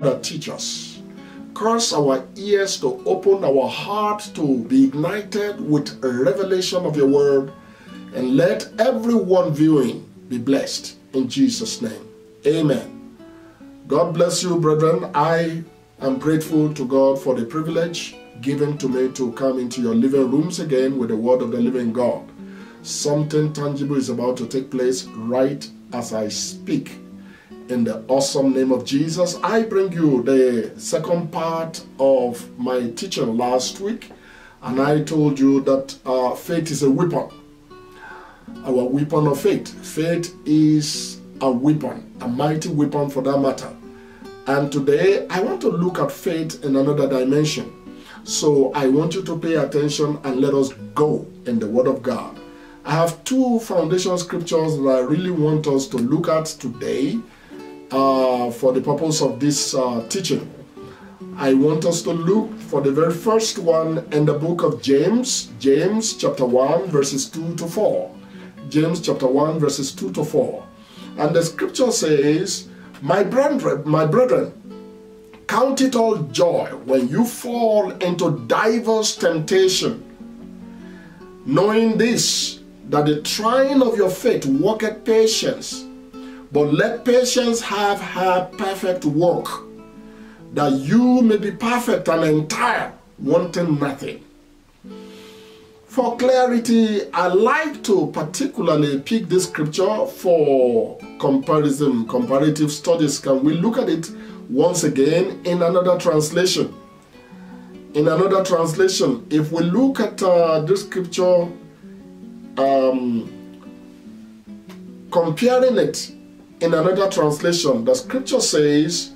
that teach us. Cause our ears to open, our heart to be ignited with a revelation of your word, and let everyone viewing be blessed in Jesus' name. Amen. God bless you, brethren. I am grateful to God for the privilege given to me to come into your living rooms again with the word of the living God. Something tangible is about to take place right as I speak. In the awesome name of Jesus, I bring you the second part of my teaching last week, and I told you that faith is a weapon. Our weapon of faith. Faith is a weapon, a mighty weapon for that matter. And today I want to look at faith in another dimension. So I want you to pay attention and let us go in the Word of God. I have two foundation scriptures that I really want us to look at today for the purpose of this teaching. I want us to look for the very first one in the book of James, James chapter 1 verses 2 to 4. James chapter 1 verses 2 to 4. And the scripture says, My brethren, count it all joy when you fall into diverse temptation, knowing this, that the trying of your faith worketh patience. But let patience have her perfect work, that you may be perfect and entire, wanting nothing. For clarity, I like to particularly pick this scripture for comparative studies. Can we look at it once again in another translation? In another translation, if we look at this scripture, comparing it in another translation, the scripture says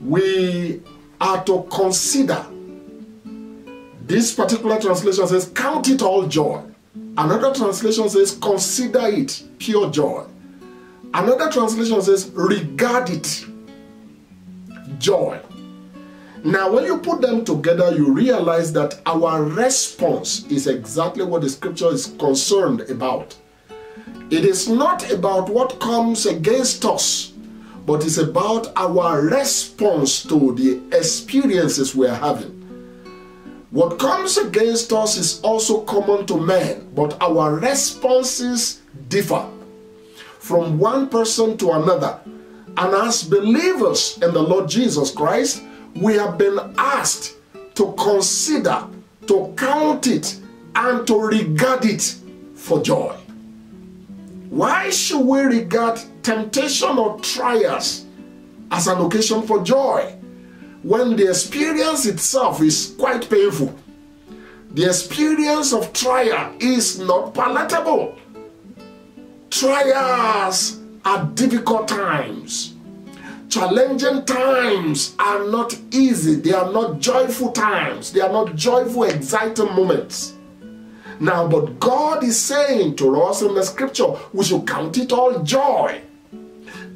we are to consider. This particular translation says, count it all joy. Another translation says, consider it pure joy. Another translation says, regard it joy. Now, when you put them together, you realize that our response is exactly what the scripture is concerned about. It is not about what comes against us, but it's about our response to the experiences we are having. What comes against us is also common to men, but our responses differ from one person to another. And as believers in the Lord Jesus Christ, we have been asked to consider, to count it, and to regard it for joy. Why should we regard temptation or trials as an occasion for joy when the experience itself is quite painful? The experience of trial is not palatable. Trials are difficult times. Challenging times are not easy. They are not joyful times. They are not joyful, exciting moments. Now, but God is saying to us in the scripture, we should count it all joy.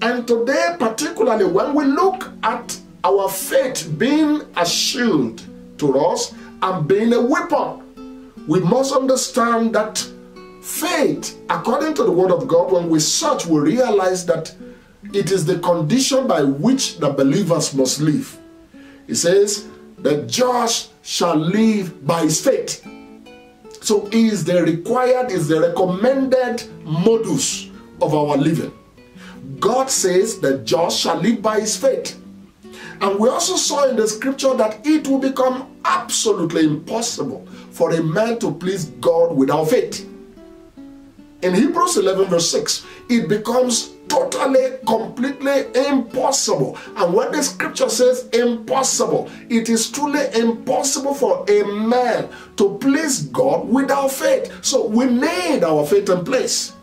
And today, particularly when we look at our faith being a shield to us and being a weapon, we must understand that faith, according to the word of God, when we search, we realize that it is the condition by which the believers must live. It says, the just shall live by his faith. So is the recommended modus of our living. God says the just shall live by his faith. And we also saw in the scripture that it will become absolutely impossible for a man to please God without faith. In Hebrews 11 verse 6, it becomes totally, completely impossible. And when the scripture says impossible, it is truly impossible for a man to please God without faith. So we need our faith in place.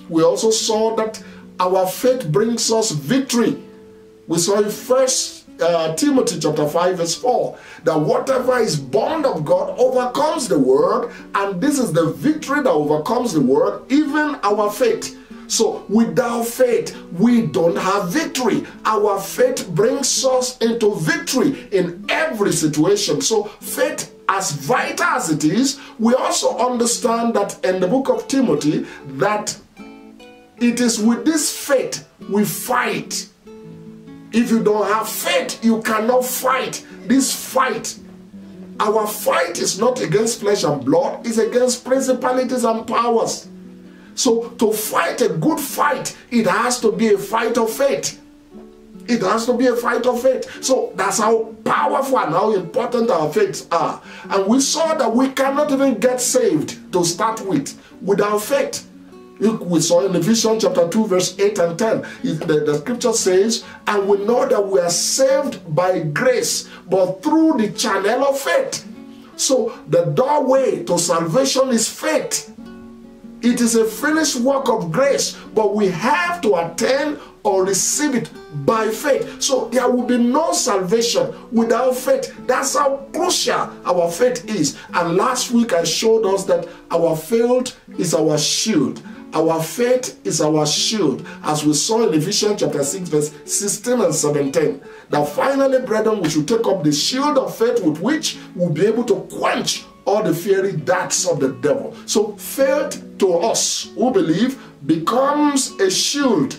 We also saw that our faith brings us victory. We saw in 1 Timothy chapter 5 verse 4 that whatever is born of God overcomes the world, and this is the victory that overcomes the world, even our faith. So without faith, we don't have victory. Our faith brings us into victory in every situation. So faith, as vital as it is, we also understand that in the book of Timothy, that it is with this faith we fight. If you don't have faith, you cannot fight this fight. Our fight is not against flesh and blood, it's against principalities and powers. So to fight a good fight, it has to be a fight of faith. It has to be a fight of faith. So that's how powerful and how important our faiths are. And we saw that we cannot even get saved to start with without faith. We saw in Ephesians chapter 2 verse 8 and 10. The scripture says, and we know that we are saved by grace, but through the channel of faith. So the doorway to salvation is faith. It is a finished work of grace, but we have to attain or receive it by faith. So there will be no salvation without faith. That's how crucial our faith is. And last week I showed us that our faith is our shield. Our faith is our shield, as we saw in Ephesians chapter 6 verse 16 and 17. That finally, brethren, we should take up the shield of faith with which we'll be able to quench all the fiery darts of the devil. So faith to us who believe becomes a shield.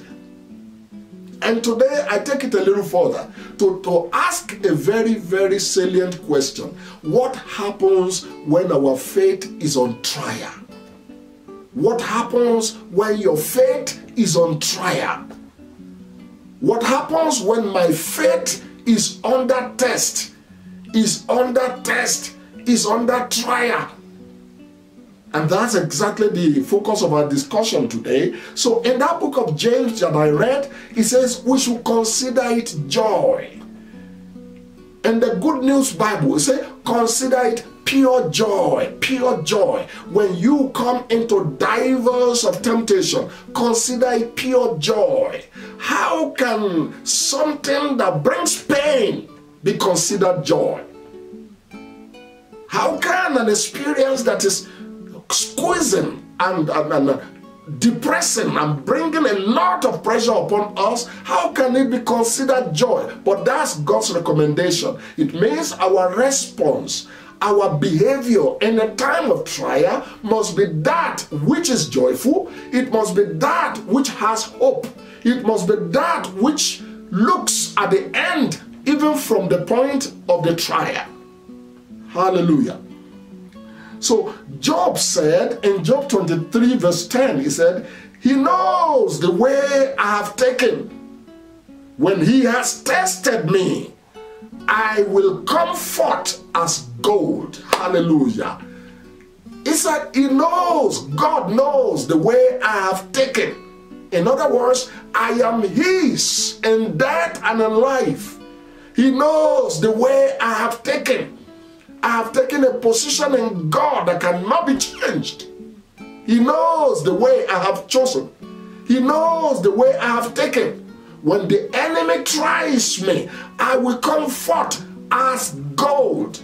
And today I take it a little further to ask a very, very salient question. What happens when our faith is on trial? What happens when your faith is on trial? What happens when my faith is under test, is under trial? And that's exactly the focus of our discussion today. So in that book of James that I read, it says we should consider it joy. In the Good News Bible, it says consider it pure joy, when you come into divers of temptation. Consider it pure joy. How can something that brings pain be considered joy? How can an experience that is squeezing and depressing and bringing a lot of pressure upon us, how can it be considered joy? But that's God's recommendation. It means our response, our behavior in a time of trial must be that which is joyful. It must be that which has hope. It must be that which looks at the end, even from the point of the trial. Hallelujah. So Job said in Job 23 verse 10, he said, he knows the way I have taken. When he has tested me, I will come forth as gold. Hallelujah. He said he knows, God knows the way I have taken. In other words, I am his in death and in life. He knows the way I have taken. I have taken a position in God that cannot be changed. He knows the way I have chosen. He knows the way I have taken. When the enemy tries me, I will come forth as gold.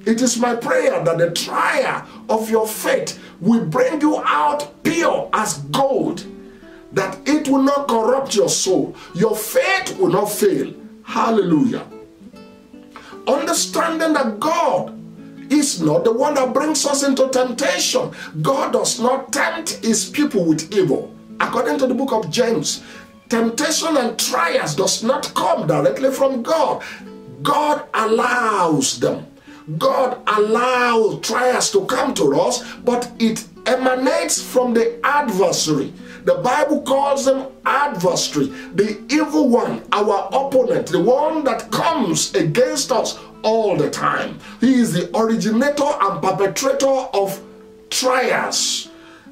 It is my prayer that the trial of your faith will bring you out pure as gold, that it will not corrupt your soul. Your faith will not fail. Hallelujah. Understanding that God is not the one that brings us into temptation. God does not tempt his people with evil. According to the book of James, temptation and trials does not come directly from God. God allows them. God allows trials to come to us, but it emanates from the adversary. The Bible calls them adversary, the evil one, our opponent, the one that comes against us all the time. He is the originator and perpetrator of trials,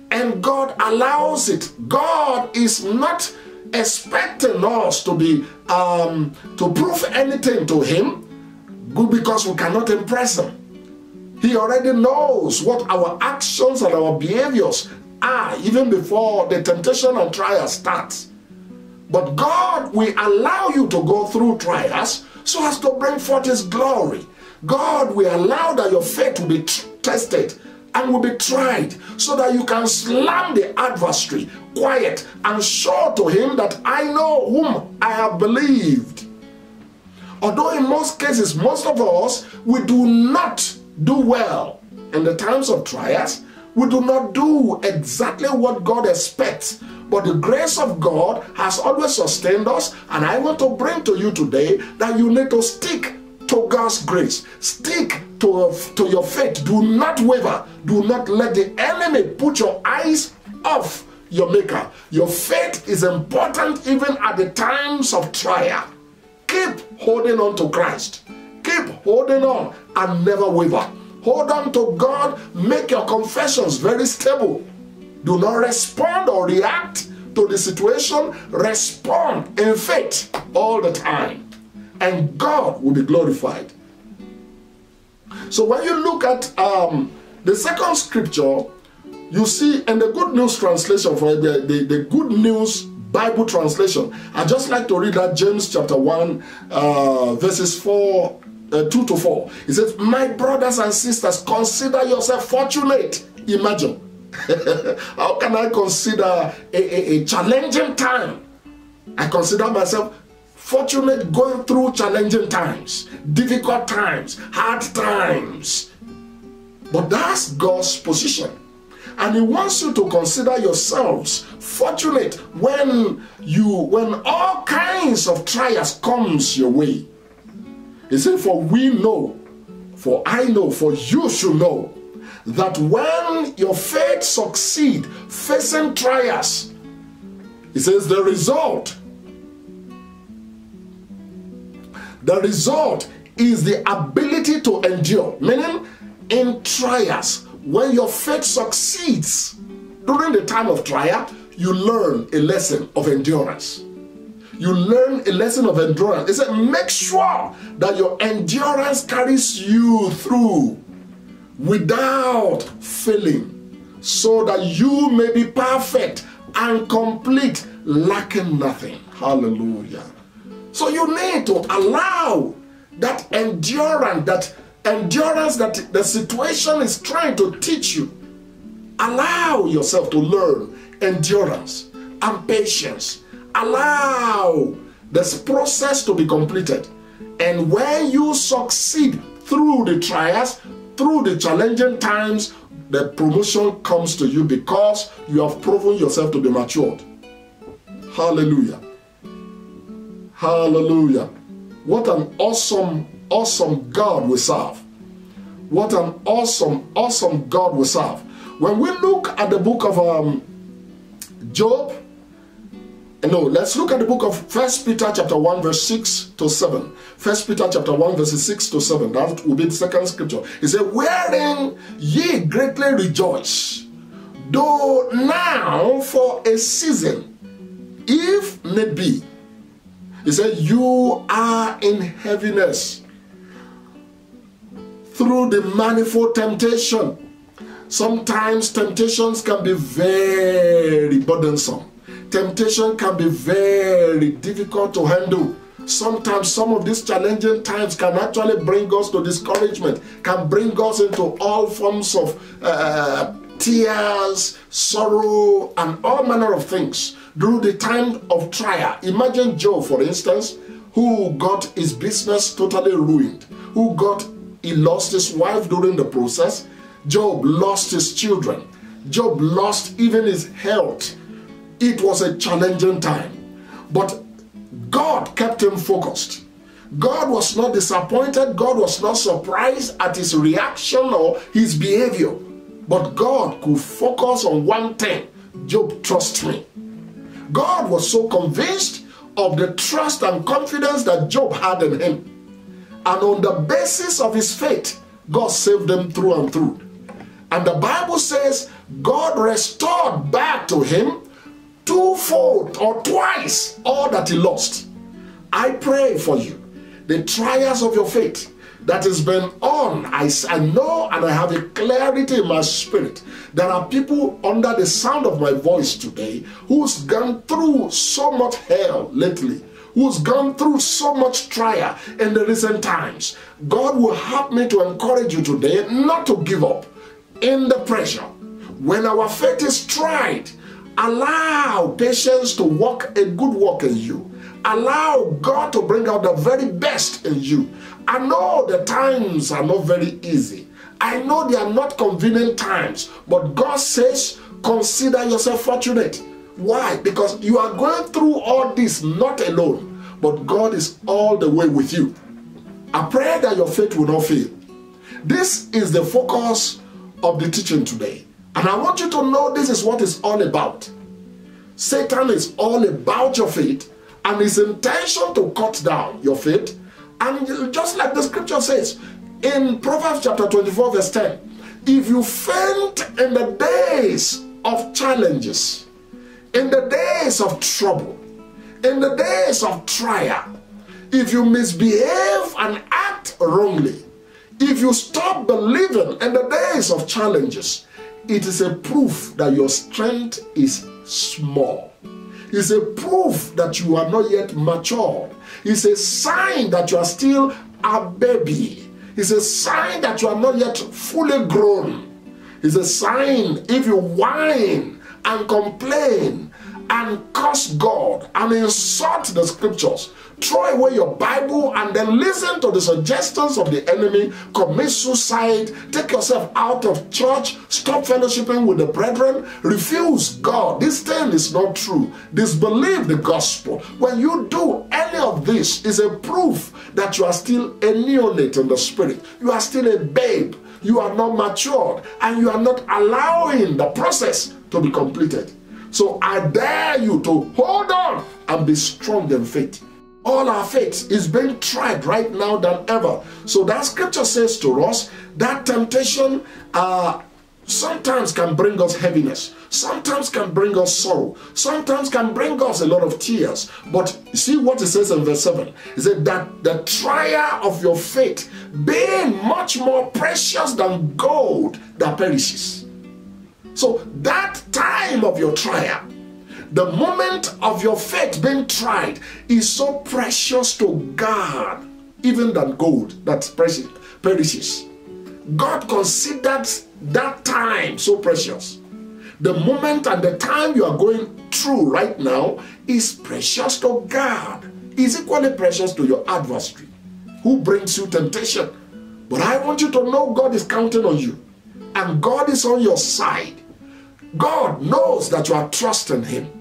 and God allows it. God is not expecting us to be to prove anything to him, good, because we cannot impress him. He already knows what our actions and our behaviors are even before the temptation and trial starts. But God will allow you to go through trials so as to bring forth his glory. God will allow that your faith will be tested and will be tried, so that you can slam the adversary quiet and show to him that I know whom I have believed. Although in most cases, most of us, we do not do well in the times of trials. We do not do exactly what God expects. But the grace of God has always sustained us, and I want to bring to you today that you need to stick to God's grace. Stick to your faith. Do not waver. Do not let the enemy put your eyes off your Maker. Your faith is important even at the times of trial. Keep holding on to Christ. Keep holding on and never waver. Hold on to God. Make your confessions very stable. Do not respond or react to the situation. Respond in faith all the time, and God will be glorified. So when you look at the second scripture, you see in the Good News translation, for the Good News Bible translation, I just like to read that James chapter 1 verses 2 to 4. It says, my brothers and sisters, consider yourself fortunate. Imagine. How can I consider a challenging time? I consider myself fortunate going through challenging times, difficult times, hard times. But that's God's position. And He wants you to consider yourselves fortunate when all kinds of trials comes your way. He said, for we know, for I know, for you should know, that when your faith succeeds facing trials, He says the result is the ability to endure. Meaning, in trials, when your faith succeeds during the time of trial, you learn a lesson of endurance. You learn a lesson of endurance. He said, make sure that your endurance carries you through without failing, so that you may be perfect and complete, lacking nothing. Hallelujah. So you need to allow that endurance that the situation is trying to teach you. Allow yourself to learn endurance and patience. Allow this process to be completed. And when you succeed through the trials, through the challenging times, the promotion comes to you because you have proven yourself to be matured. Hallelujah. Hallelujah. What an awesome, awesome God we serve. What an awesome, awesome God we serve. When we look at the book of Job, let's look at the book of 1 Peter chapter 1 verse 6 to 7. 1 Peter chapter 1 verses 6 to 7. That will be the second scripture. It says, wherein ye greatly rejoice, though now for a season, if need be. He said, you are in heaviness through the manifold temptation. Sometimes temptations can be very burdensome. Temptation can be very difficult to handle. Sometimes some of these challenging times can actually bring us to discouragement, can bring us into all forms of tears, sorrow, and all manner of things during the time of trial. Imagine Job, for instance, who got his business totally ruined, he lost his wife during the process. Job lost his children. Job lost even his health. It was a challenging time, but God kept him focused. God was not disappointed. God was not surprised at his reaction or his behavior. But God could focus on one thing. Job, trust me. God was so convinced of the trust and confidence that Job had in him. And on the basis of his faith, God saved him through and through. And the Bible says God restored back to him twofold or twice all that he lost. I pray for you, the trials of your faith that has been on, I know and I have a clarity in my spirit. There are people under the sound of my voice today who's gone through so much hell lately, who's gone through so much trial in the recent times. God will help me to encourage you today not to give up in the pressure. When our faith is tried, allow patience to work a good work in you. Allow God to bring out the very best in you. I know the times are not very easy. I know they are not convenient times. But God says, consider yourself fortunate Why? Because you are going through all this not alone, but God is all the way with you. I pray that your faith will not fail. This is the focus of the teaching today. And I want you to know this is what it's all about. Satan is all about your faith and his intention to cut down your faith. And just like the scripture says in Proverbs chapter 24 verse 10, if you faint in the days of challenges, in the days of trouble, in the days of trial, if you misbehave and act wrongly, if you stop believing in the days of challenges, it is a proof that your strength is small. It's a proof that you are not yet matured. It's a sign that you are still a baby. It's a sign that you are not yet fully grown. It's a sign if you whine and complain and curse God and insult the scriptures, throw away your Bible and then listen to the suggestions of the enemy, commit suicide, take yourself out of church, stop fellowshipping with the brethren, refuse God. This thing is not true. Disbelieve the gospel. When you do any of this, is a proof that you are still a neonate in the spirit. You are still a babe. You are not matured and you are not allowing the process to be completed. So I dare you to hold on and be strong in faith. All our faith is being tried right now than ever. So that scripture says to us that temptation sometimes can bring us heaviness, sometimes can bring us sorrow, sometimes can bring us a lot of tears. But see what it says in verse 7. It said that the trial of your faith being much more precious than gold that perishes. So that time of your trial, the moment of your faith being tried, is so precious to God, even than gold that perishes. God considers that time so precious. The moment and the time you are going through right now is precious to God. Is equally precious to your adversary who brings you temptation. But I want you to know God is counting on you and God is on your side. God knows that you are trusting him.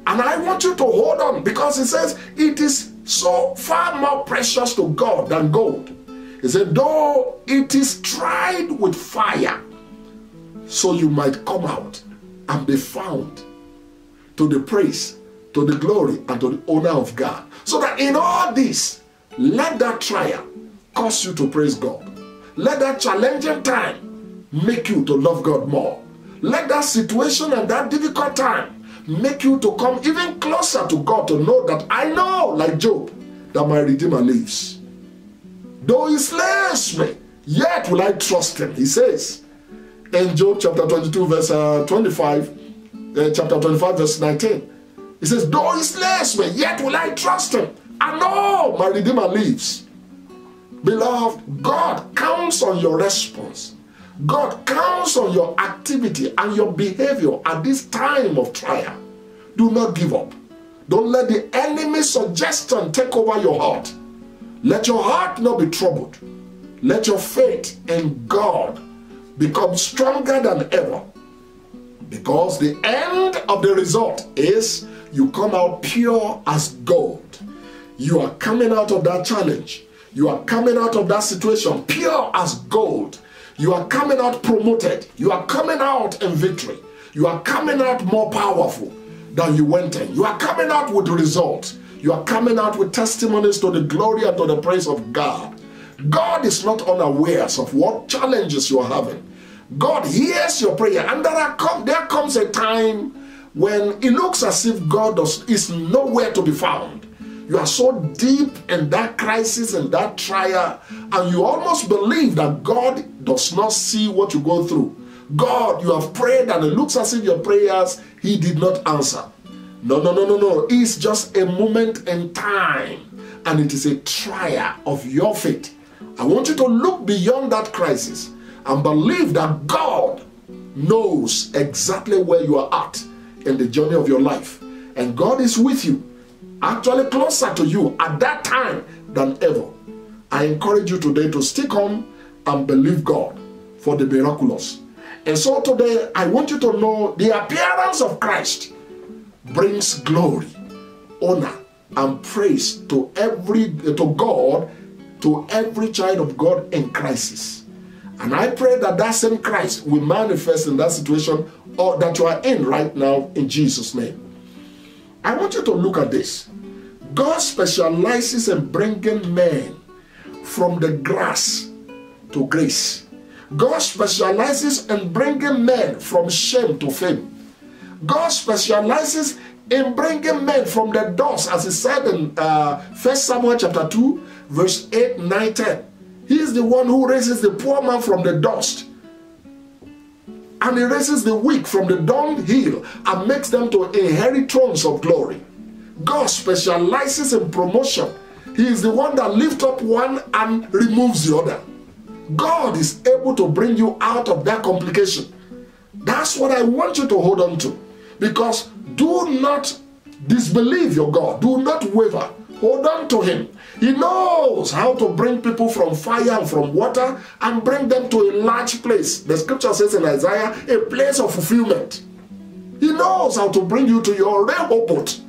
And I want you to hold on, because he says it is so far more precious to God than gold. He said, though it is tried with fire, so you might come out and be found to the praise, to the glory, and to the honor of God. So that in all this, let that trial cause you to praise God. Let that challenging time make you to love God more. Let that situation and that difficult time make you to come even closer to God, to know that I know, like Job, that my Redeemer lives. Though he slays me, yet will I trust him, he says in Job chapter 22 verse 25, chapter 25 verse 19. He says, though he slays me, yet will I trust him. I know my Redeemer lives. Beloved, God counts on your response. God counts on your activity and your behavior at this time of trial. Do not give up. Don't let the enemy's suggestion take over your heart. Let your heart not be troubled. Let your faith in God become stronger than ever. Because the end of the result is you come out pure as gold. You are coming out of that challenge. You are coming out of that situation pure as gold. You are coming out promoted. You are coming out in victory. You are coming out more powerful than you went in. You are coming out with results. You are coming out with testimonies to the glory and to the praise of God. God is not unawares of what challenges you are having. God hears your prayer, and there comes a time when it looks as if God is nowhere to be found. You are so deep in that crisis and that trial, and you almost believe that God does not see what you go through. God, you have prayed, and it looks as if your prayers, he did not answer. No. It's just a moment in time, and it is a trial of your faith. I want you to look beyond that crisis and believe that God knows exactly where you are at in the journey of your life. And God is with you, actually closer to you at that time than ever. I encourage you today to stick on and believe God for the miraculous. And so today, I want you to know the appearance of Christ brings glory, honor, and praise to God, to every child of God in crisis. And I pray that that same Christ will manifest in that situation or that you are in right now in Jesus' name. I want you to look at this. God specializes in bringing men from the grass to grace. God specializes in bringing men from shame to fame. God specializes in bringing men from the dust, as he said in 1 Samuel chapter 2, verse 8, 9, 10. He is the one who raises the poor man from the dust. And he raises the weak from the dunghill and makes them to inherit thrones of glory. God specializes in promotion. He is the one that lifts up one and removes the other. God is able to bring you out of that complication. That's what I want you to hold on to. Because do not disbelieve your God. Do not waver. Hold on to him. He knows how to bring people from fire and from water and bring them to a large place. The scripture says in Isaiah, a place of fulfillment. He knows how to bring you to your Rehoboth.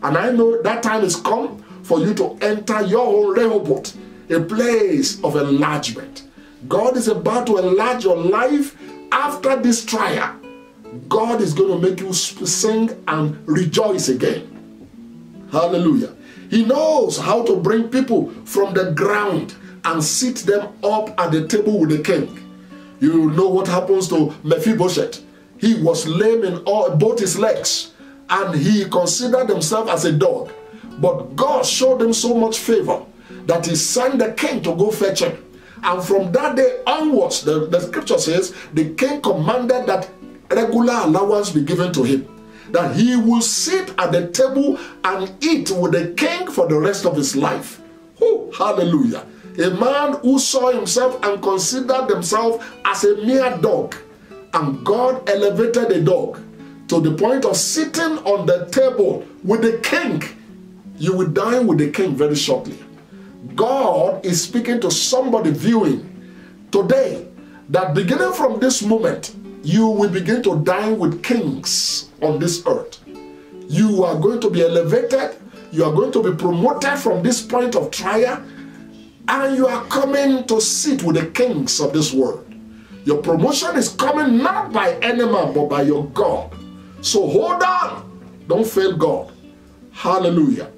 And I know that time is come for you to enter your own Rehoboth, a place of enlargement. God is about to enlarge your life after this trial. God is going to make you sing and rejoice again. Hallelujah. He knows how to bring people from the ground and sit them up at the table with the king. You know what happens to Mephibosheth. He was lame in both his legs and he considered himself as a dog. But God showed him so much favor that he sent the king to go fetch him. And from that day onwards, the scripture says, the king commanded that regular allowance be given to him, that he will sit at the table and eat with the king for the rest of his life. Oh, hallelujah. A man who saw himself and considered himself as a mere dog, and God elevated the dog to the point of sitting on the table with the king. You will dine with the king very shortly. God is speaking to somebody viewing today that beginning from this moment, you will begin to dine with kings on this earth. You are going to be elevated. You are going to be promoted from this point of trial. And you are coming to sit with the kings of this world. Your promotion is coming not by any man, but by your God. So hold on. Don't fail God. Hallelujah.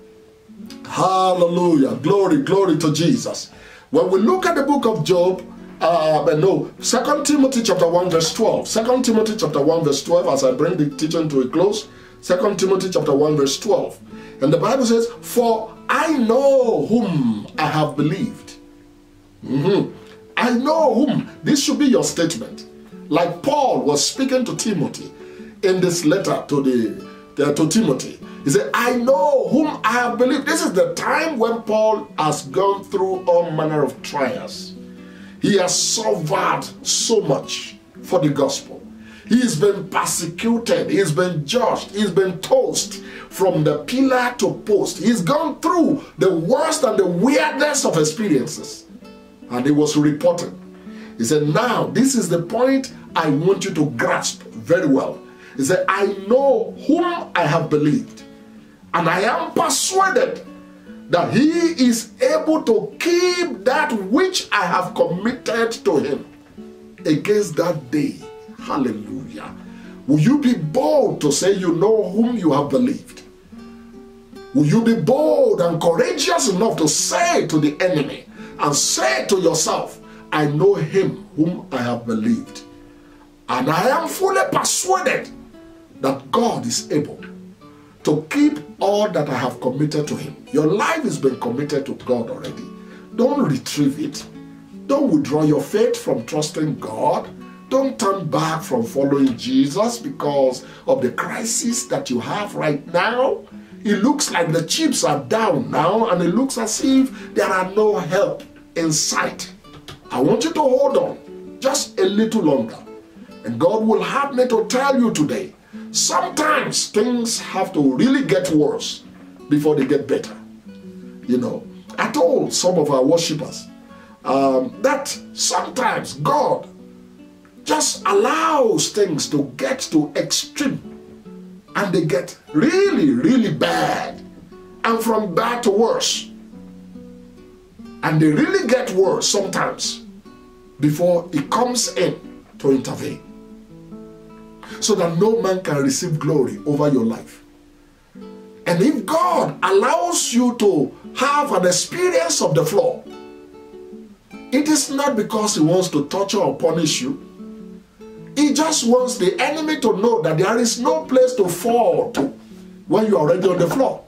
Hallelujah. Glory, glory to Jesus. When we look at the book of Job, 2 Timothy chapter 1 verse 12. 2 Timothy chapter 1 verse 12, as I bring the teaching to a close. 2 Timothy chapter 1 verse 12. And the Bible says, for I know whom I have believed. I know whom. This should be your statement. Like Paul was speaking to Timothy in this letter to Timothy. He said, I know whom I have believed. This is the time when Paul has gone through all manner of trials. He has suffered so much for the gospel. He's been persecuted. He's been judged. He's been tossed from the pillar to post. He's gone through the worst and the weirdest of experiences. And he was reporting. He said, now this is the point I want you to grasp very well. He said, I know whom I have believed. And I am persuaded that he is able to keep that which I have committed to him against that day. Hallelujah. Will you be bold to say you know whom you have believed? Will you be bold and courageous enough to say to the enemy and say to yourself, I know him whom I have believed. And I am fully persuaded that God is able to keep all that I have committed to him. Your life has been committed to God already. Don't retrieve it. Don't withdraw your faith from trusting God. Don't turn back from following Jesus because of the crisis that you have right now. It looks like the chips are down now and it looks as if there are no help in sight. I want you to hold on just a little longer. And God will have me to tell you today, sometimes things have to really get worse before they get better. You know, I told some of our worshipers that sometimes God just allows things to get to extreme and they get really, really bad, and from bad to worse. And they really get worse sometimes before it comes in to intervene, so that no man can receive glory over your life. And if God allows you to have an experience of the floor, it is not because he wants to torture or punish you. He just wants the enemy to know that there is no place to fall to when you are already on the floor.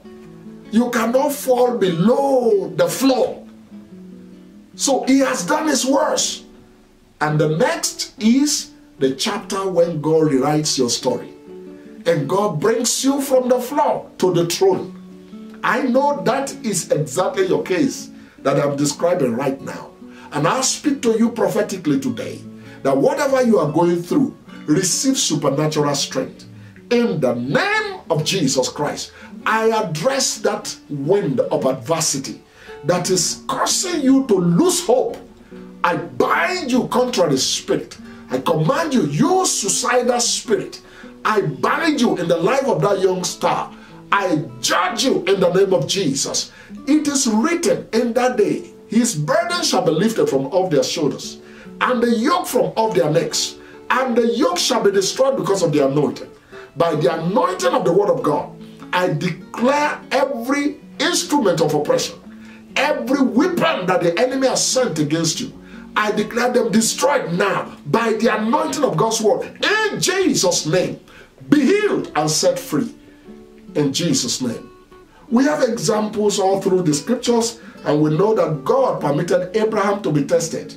You cannot fall below the floor. So he has done his worst. And the next is the chapter when God rewrites your story. And God brings you from the floor to the throne. I know that is exactly your case that I'm describing right now. And I'll speak to you prophetically today that whatever you are going through, receive supernatural strength. In the name of Jesus Christ, I address that wind of adversity that is causing you to lose hope. I bind you, contrary spirit. I command you, you suicidal spirit. I bind you in the life of that young star. I judge you in the name of Jesus. It is written in that day, his burden shall be lifted from off their shoulders, and the yoke from off their necks, and the yoke shall be destroyed because of the anointing. By the anointing of the word of God, I declare every instrument of oppression, every weapon that the enemy has sent against you, I declare them destroyed now by the anointing of God's word. In Jesus' name, be healed and set free. In Jesus' name. We have examples all through the scriptures, and we know that God permitted Abraham to be tested.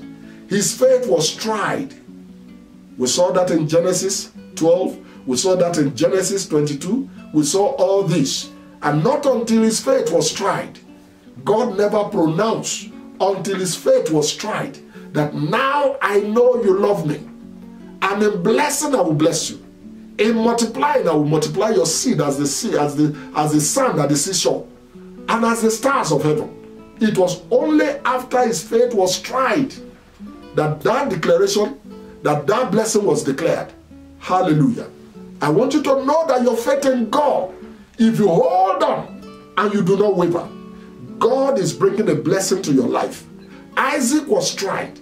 His faith was tried. We saw that in Genesis 12. We saw that in Genesis 22. We saw all this. And not until his faith was tried. God never pronounced until his faith was tried that now I know you love me. And in blessing I will bless you. In multiplying I will multiply your seed as the sea, as the sand at the seashore, and as the stars of heaven. It was only after his faith was tried that declaration, that blessing was declared. Hallelujah. I want you to know that your faith in God, if you hold on and you do not waver, God is bringing a blessing to your life. Isaac was tried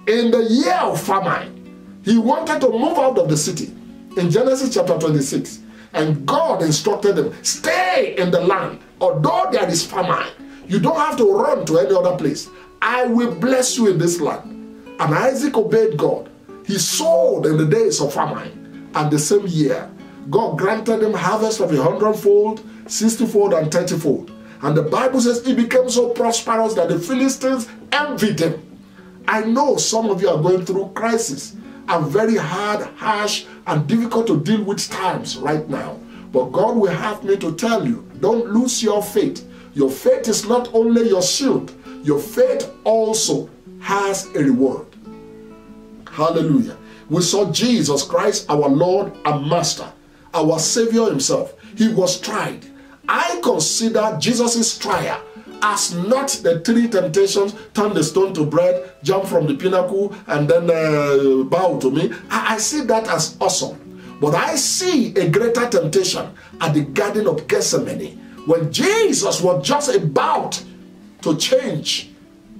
in the year of famine. He wanted to move out of the city in Genesis chapter 26. And God instructed him, stay in the land. Although there is famine, you don't have to run to any other place. I will bless you in this land. And Isaac obeyed God. He sowed in the days of famine. And the same year, God granted him harvest of 100-fold, 60-fold, and 30-fold. And the Bible says he became so prosperous that the Philistines envied him. I know some of you are going through crisis and very hard, harsh, and difficult to deal with times right now. But God will have me to tell you, don't lose your faith. Your faith is not only your shield. Your faith also has a reward. Hallelujah. We saw Jesus Christ, our Lord and Master, our Savior himself. He was tried. I consider Jesus' trial as not the 3 temptations, turn the stone to bread, jump from the pinnacle, and then bow to me. I see that as awesome. But I see a greater temptation at the Garden of Gethsemane, when Jesus was just about to change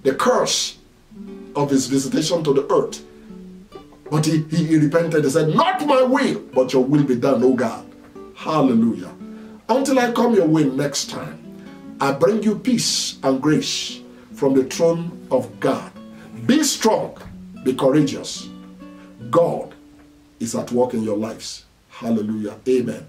the curse of his visitation to the earth. But he repented and said, not my will, but your will be done, O God. Hallelujah. Until I come your way next time, I bring you peace and grace from the throne of God. Be strong, be courageous. God is at work in your lives. Hallelujah. Amen.